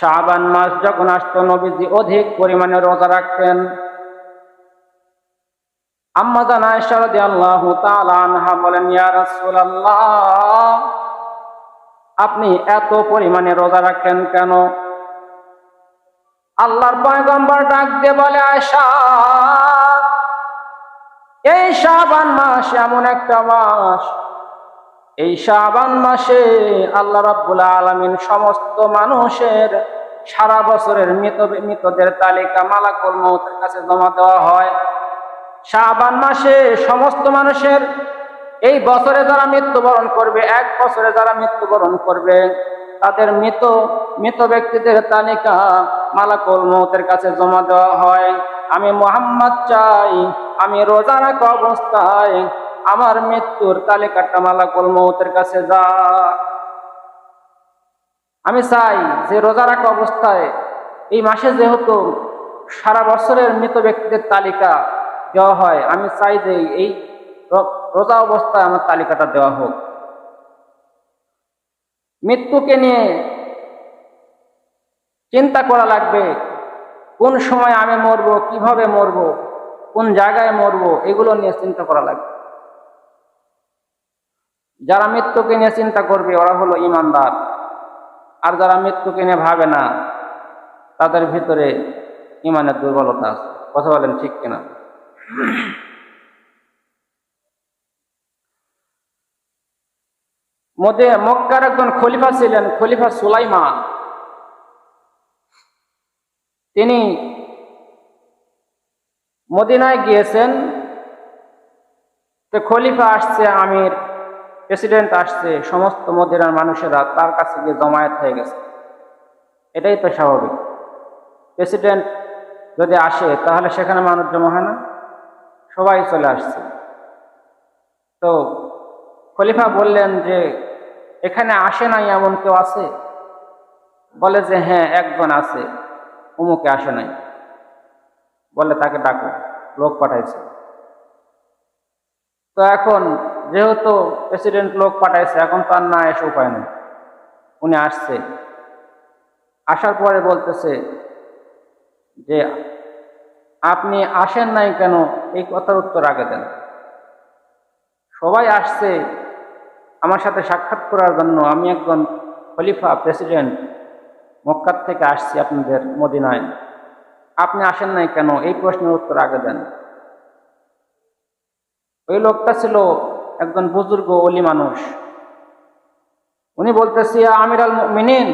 শাবান মাস যখন আসতো নবীজি অধিক পরিমাণে রোজা রাখতেন। আম্মা জান আয়েশা রাদিয়াল্লাহু তাআলা আনহা বলেন, ইয়া রাসূলুল্লাহ, আপনি এত পরিমাণে রোজা রাখেন কেন? আল্লাহর পয়গম্বর ডাক দিয়ে বলে, আয়েশা, এই শাবান মাস এমন একটা মাস, এই শাবান মাসে আল্লাহ রাব্বুল আলামিন সমস্ত মানুষের সারা বছরের মৃতদের তালিকা মালাকুল মউতের কাছে জমা দেওয়া হয়। শাবান মাসে সমস্ত মানুষের, এই বছরে যারা মৃত্যুবরণ করবে, এক বছরে যারা মৃত্যুবরণ করবে, তাদের মৃত ব্যক্তিদের তালিকা মালাকুল মউতের কাছে জমা দেওয়া হয়। আমি মুহাম্মদ চাই, আমি রোজা রাখা অবস্থায় আমার মৃত্যুর তালিকাটা মালাকুল মউতের কাছে যা। আমি চাই যে রোজা রাখা অবস্থায় এই মাসে যেহেতু সারা বছরের মৃত ব্যক্তিদের তালিকা দেওয়া হয়, আমি চাই যে এই রোজা অবস্থায় আমার তালিকাটা দেওয়া হোক। মৃত্যুকে নিয়ে চিন্তা করা লাগবে, কোন সময় আমি মরব, কিভাবে মরব, কোন জায়গায় মরব, এগুলো নিয়ে চিন্তা করা লাগবে। যারা মৃত্যুকে নিয়ে চিন্তা করবে ওরা হলো ঈমানদার, আর যারা মৃত্যুকে নিয়ে ভাবে না তাদের ভিতরে ঈমানের দুর্বলতা আছে। কথা বলেন ঠিক কিনা? মক্কার একজন খলিফা ছিলেন, খলিফা সুলাইমান। তিনি মদিনায় গিয়েছেন। খলিফা আসছে, আমির প্রেসিডেন্ট আসছে, সমস্ত মদিনার মানুষেরা তার কাছে গিয়ে জমায়েত হয়ে গেছে। এটাই তো স্বাভাবিক। প্রেসিডেন্ট যদি আসে তাহলে সেখানে মানুষ জমা হয় না? সবাই চলে আসছে। তো খলিফা বললেন যে, এখানে আসে নাই এমন কেউ আছে? বলে যে, হ্যাঁ, একজন আছে, অমুকে আসে নাই। বলে, তাকে ডাকো, লোক পাঠাইছে। তো এখন যেহেতু প্রেসিডেন্ট লোক পাঠাইছে, এখন তার না এসে উপায় নেই। উনি আসছে, আসার পরে বলতেছে যে, আপনি আসেন নাই কেন, এই কথার উত্তর আগে দেন। সবাই আসছে আমার সাথে সাক্ষাৎ করার জন্য, আমি একজন খলিফা প্রেসিডেন্ট মক্কা থেকে আসছি আপনাদের মদিনায়, আপনি আসেন নাই কেন, এই প্রশ্নের উত্তর আগে দেন। ওই লোকটা ছিল একজন বুজুর্গ ওলি মানুষ। উনি বলতেছে, ইয়া আমিরাল মুমিনিন,